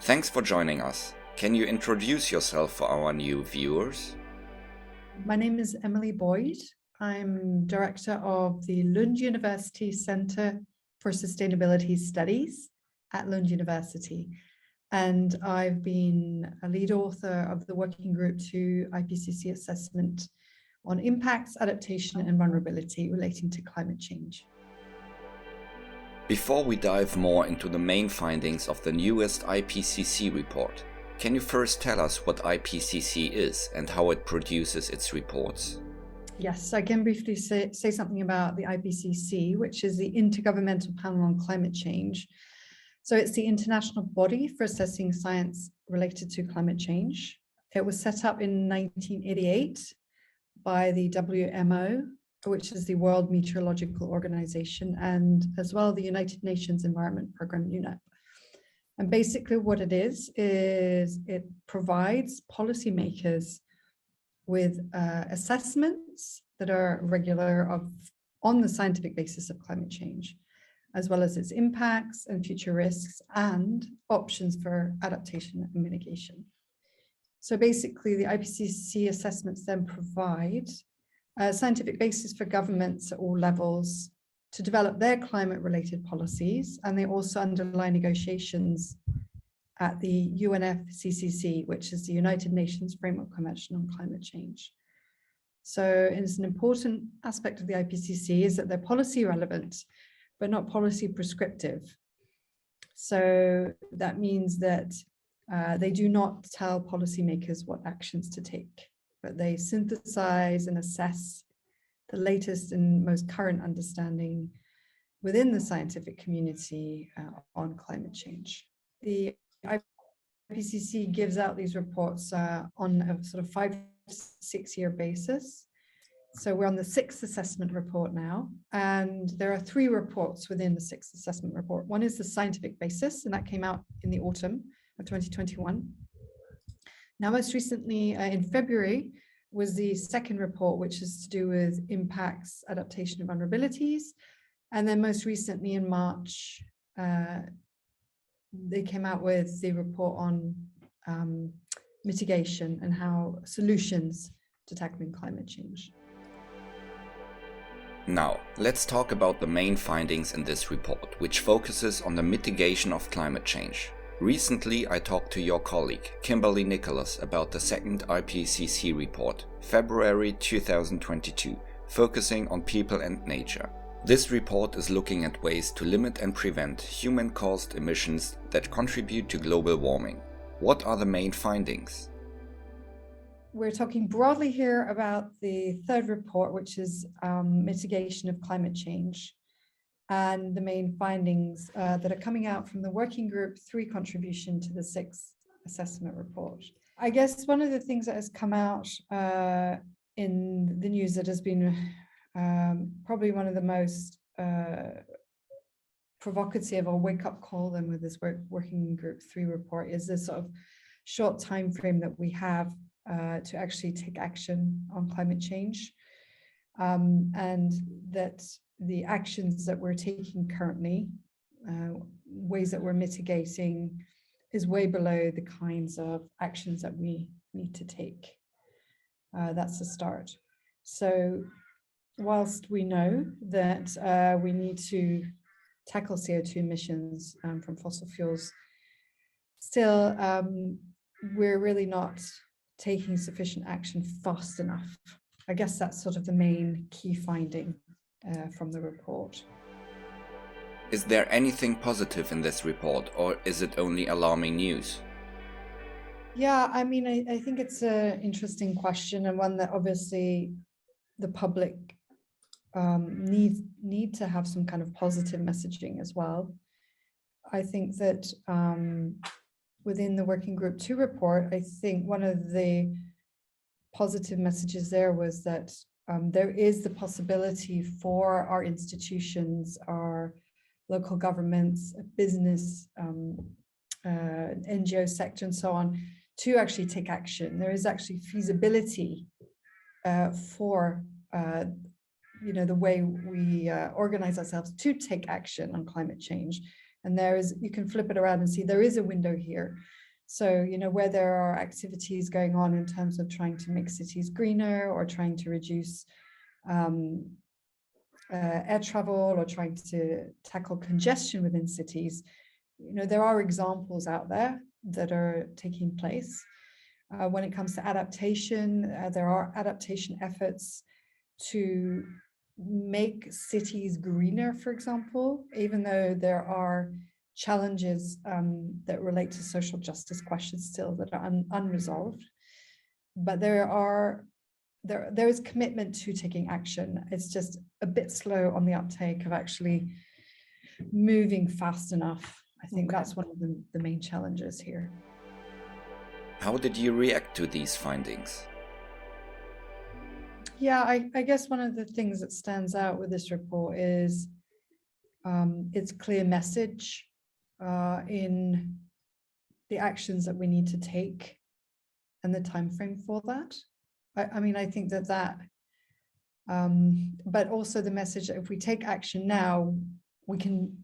Thanks for joining us. Can you introduce yourself for our new viewers? My name is Emily Boyd. I'm director of the Lund University Center for Sustainability Studies at Lund University. And I've been a lead author of the working group to IPCC assessment on impacts, adaptation, and vulnerability relating to climate change. Before we dive more into the main findings of the newest IPCC report, can you first tell us what IPCC is and how it produces its reports? Yes, I can briefly say something about the IPCC, which is the Intergovernmental Panel on Climate Change. So it's the international body for assessing science related to climate change. It was set up in 1988 by the WMO, which is the World Meteorological Organization, and as well the United Nations Environment Programme, UNEP. And basically what it is it provides policymakers with assessments that are regular on the scientific basis of climate change, as well as its impacts and future risks and options for adaptation and mitigation. So basically the IPCC assessments then provide a scientific basis for governments at all levels to develop their climate-related policies, and they also underlie negotiations at the UNFCCC, which is the United Nations Framework Convention on Climate Change. So it's an important aspect of the IPCC is that they're policy relevant, but not policy prescriptive. So that means that they do not tell policymakers what actions to take, but they synthesize and assess the latest and most current understanding within the scientific community on climate change. The IPCC gives out these reports on a sort of 5 to 6 year basis. So we're on the 6th assessment report now, and there are 3 reports within the 6th assessment report. One is the scientific basis, and that came out in the autumn of 2021. Now, most recently in February was the 2nd report, which is to do with impacts, adaptation, and vulnerabilities. And then most recently in March, they came out with the report on mitigation and how solutions to tackling climate change. Now, let's talk about the main findings in this report, which focuses on the mitigation of climate change. Recently, I talked to your colleague, Kimberly Nicholas, about the 2nd IPCC report, February 2022, focusing on people and nature. This report is looking at ways to limit and prevent human-caused emissions that contribute to global warming. What are the main findings? We're talking broadly here about the 3rd report, which is mitigation of climate change, and the main findings that are coming out from the working group 3 contribution to the 6th assessment report. I guess one of the things that has come out in the news that has been probably one of the most provocative or wake-up call then with this working group 3 report is this sort of short time frame that we have to actually take action on climate change, and that the actions that we're taking currently, ways that we're mitigating, is way below the kinds of actions that we need to take. That's the start. So whilst we know that we need to tackle CO2 emissions from fossil fuels, still we're really not taking sufficient action fast enough. I guess that's sort of the main key finding from the report. Is there anything positive in this report, or is it only alarming news? Yeah, I mean, I think it's an interesting question, and one that obviously the public need to have some kind of positive messaging as well. I think that within the Working Group 2 report, I think one of the positive messages there was that there is the possibility for our institutions, our local governments, business, NGO sector and so on, to actually take action. There is actually feasibility for the way we organize ourselves to take action on climate change. And you can flip it around and see there is a window here. So, where there are activities going on in terms of trying to make cities greener or trying to reduce air travel or trying to tackle congestion within cities, there are examples out there that are taking place. When it comes to adaptation, there are adaptation efforts to make cities greener, for example, even though there are challenges that relate to social justice questions still that are unresolved. But there is commitment to taking action. It's just a bit slow on the uptake of actually moving fast enough. I think that's one of the main challenges here. How did you react to these findings? Yeah, I guess one of the things that stands out with this report is its clear message in the actions that we need to take and the time frame for that. I think that but also the message that if we take action now, we can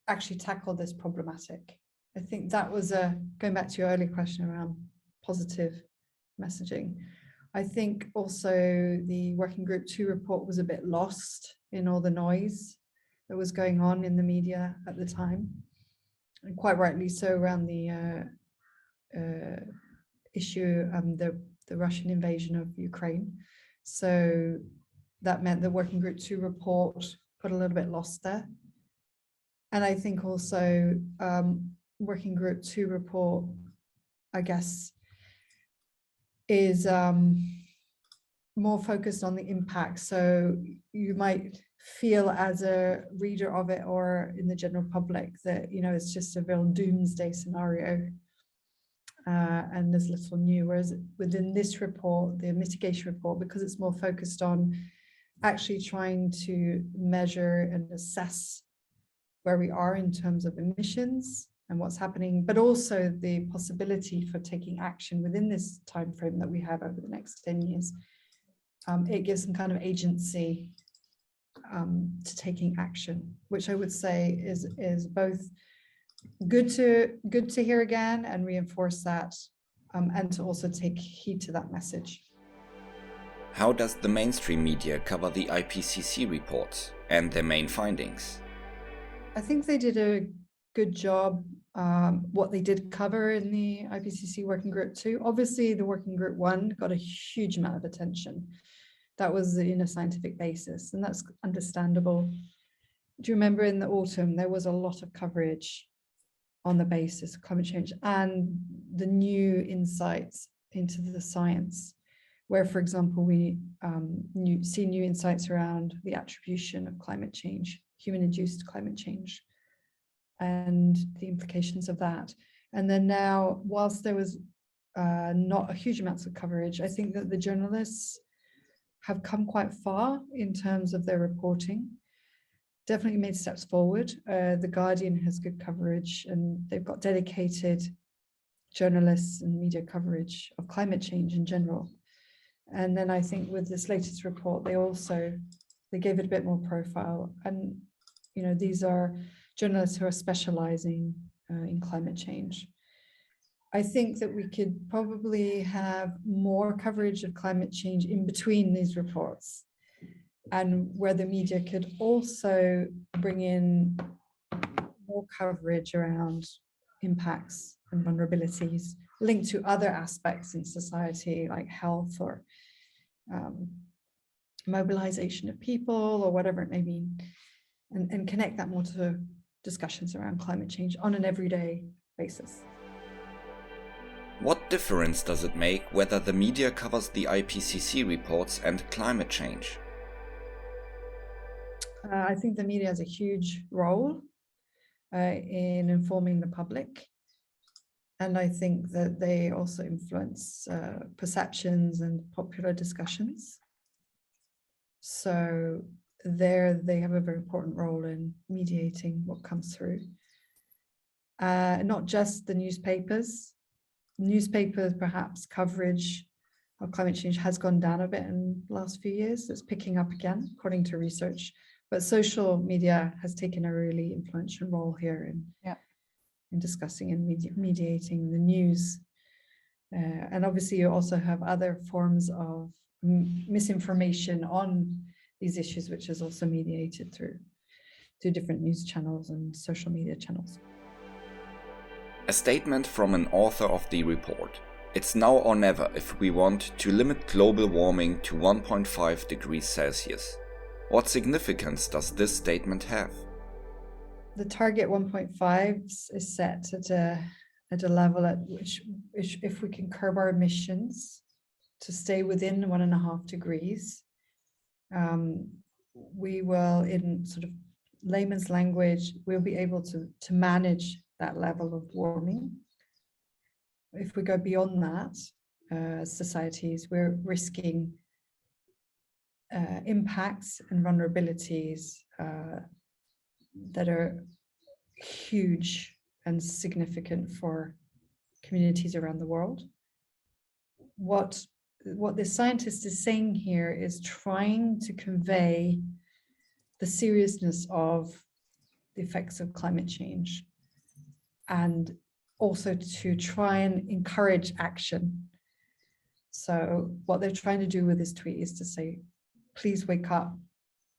actually tackle this problematic. I think that was going back to your earlier question around positive messaging. I think also the Working Group 2 report was a bit lost in all the noise that was going on in the media at the time, and quite rightly so, around the issue, the Russian invasion of Ukraine. So that meant the Working Group 2 report got a little bit lost there. And I think also Working Group 2 report, I guess, is more focused on the impact. So you might feel as a reader of it or in the general public that, it's just a real doomsday scenario and there's little new. Whereas within this report, the mitigation report, because it's more focused on actually trying to measure and assess where we are in terms of emissions and what's happening, but also the possibility for taking action within this time frame that we have over the next 10 years. It gives some kind of agency to taking action, which I would say is both good to hear again and reinforce that, and to also take heed to that message. How does the mainstream media cover the IPCC reports and their main findings? I think they did a good job. What they did cover in the IPCC Working Group 2, obviously the Working Group 1 got a huge amount of attention. That was in a scientific basis, and that's understandable. Do you remember in the autumn, there was a lot of coverage on the basis of climate change and the new insights into the science, where, for example, we see new insights around the attribution of climate change, human-induced climate change, and the implications of that. And then now, whilst there was not a huge amounts of coverage, I think that the journalists have come quite far in terms of their reporting. Definitely made steps forward. The Guardian has good coverage, and they've got dedicated journalists and media coverage of climate change in general. And then I think with this latest report, they gave it a bit more profile. And these are journalists who are specializing in climate change. I think that we could probably have more coverage of climate change in between these reports, and where the media could also bring in more coverage around impacts and vulnerabilities linked to other aspects in society, like health or mobilization of people or whatever it may be, and connect that more to discussions around climate change on an everyday basis. What difference does it make whether the media covers the IPCC reports and climate change? I think the media has a huge role in informing the public. And I think that they also influence perceptions and popular discussions. So there they have a very important role in mediating what comes through. Not just the newspapers. Newspapers, perhaps coverage of climate change has gone down a bit in the last few years. It's picking up again, according to research But social media has taken a really influential role here in discussing and mediating the news. And obviously you also have other forms of misinformation on these issues, which is also mediated through different news channels and social media channels. A statement from an author of the report. It's now or never if we want to limit global warming to 1.5 degrees Celsius. What significance does this statement have? The target 1.5 is set at a level at which if we can curb our emissions to stay within 1.5 degrees, we will, in sort of layman's language, we'll be able to manage that level of warming. If we go beyond that, societies, we're risking impacts and vulnerabilities that are huge and significant for communities around the world. What the scientist is saying here is trying to convey the seriousness of the effects of climate change, and also to try and encourage action. So what they're trying to do with this tweet is to say, please wake up,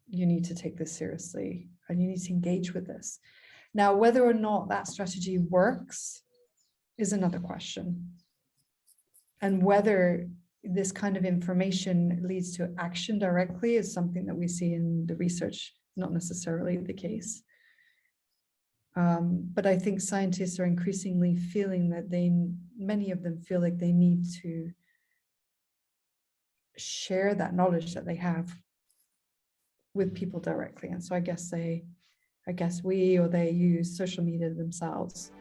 you need to take this seriously, and you need to engage with this. Now, whether or not that strategy works is another question. And whether this kind of information leads to action directly is something that we see in the research, not necessarily the case. But I think scientists are increasingly feeling that many of them feel like they need to share that knowledge that they have with people directly. And so I guess they use social media themselves.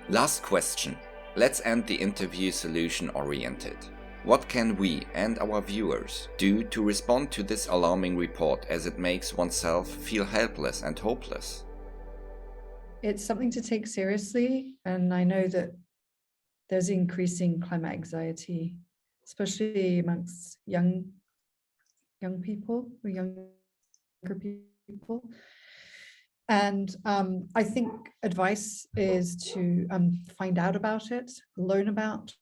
Last question. Let's end the interview solution oriented. What can we and our viewers do to respond to this alarming report, as it makes oneself feel helpless and hopeless? It's something to take seriously, and I know that there's increasing climate anxiety, especially amongst young people or younger people. And I think advice is to find out about it, learn about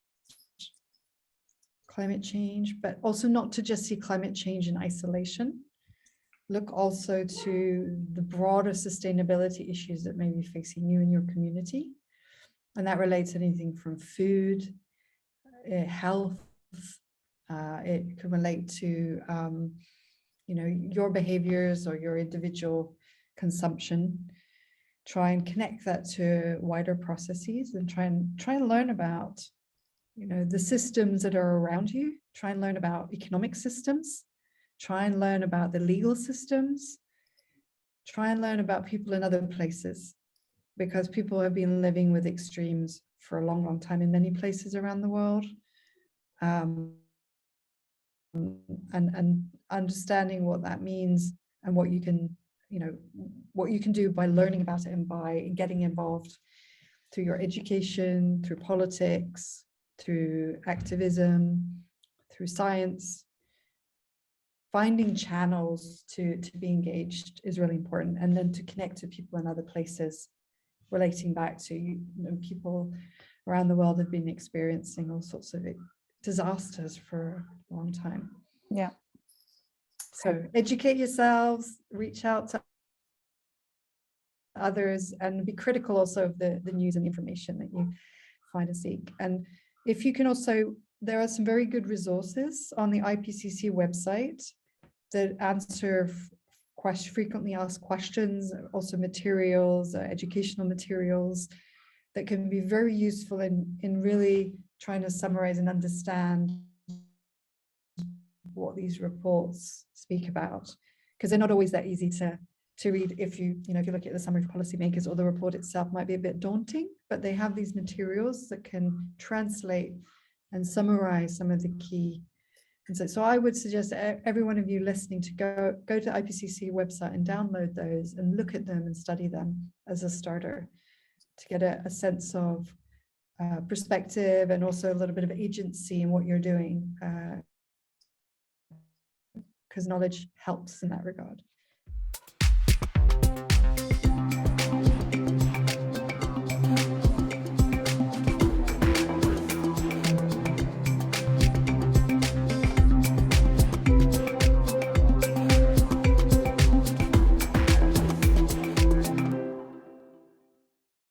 climate change, but also not to just see climate change in isolation. Look also to the broader sustainability issues that may be facing you and your community. And that relates to anything from food, health. It can relate to your behaviors or your individual consumption. Try and connect that to wider processes, and try and learn about the systems that are around you. Try and learn about economic systems. Try and learn about the legal systems. Try and learn about people in other places, because people have been living with extremes for a long, long time in many places around the world. And understanding what that means and what you can do by learning about it and by getting involved through your education, through politics, through activism, through science. Finding channels to be engaged is really important, and then to connect to people in other places, relating back to people around the world have been experiencing all sorts of disasters for a long time. Yeah. So educate yourselves, reach out to others, and be critical also of the news and information that you find and seek. And if you can also, there are some very good resources on the IPCC website that answer frequently asked questions, also materials, educational materials that can be very useful in really trying to summarize and understand what these reports speak about, because they're not always that easy to read. If you look at the summary for policymakers, or the report itself might be a bit daunting, but they have these materials that can translate and summarize some of the key. And so I would suggest every one of you listening to go to IPCC website and download those and look at them and study them as a starter, to get a sense of perspective, and also a little bit of agency in what you're doing. because knowledge helps in that regard.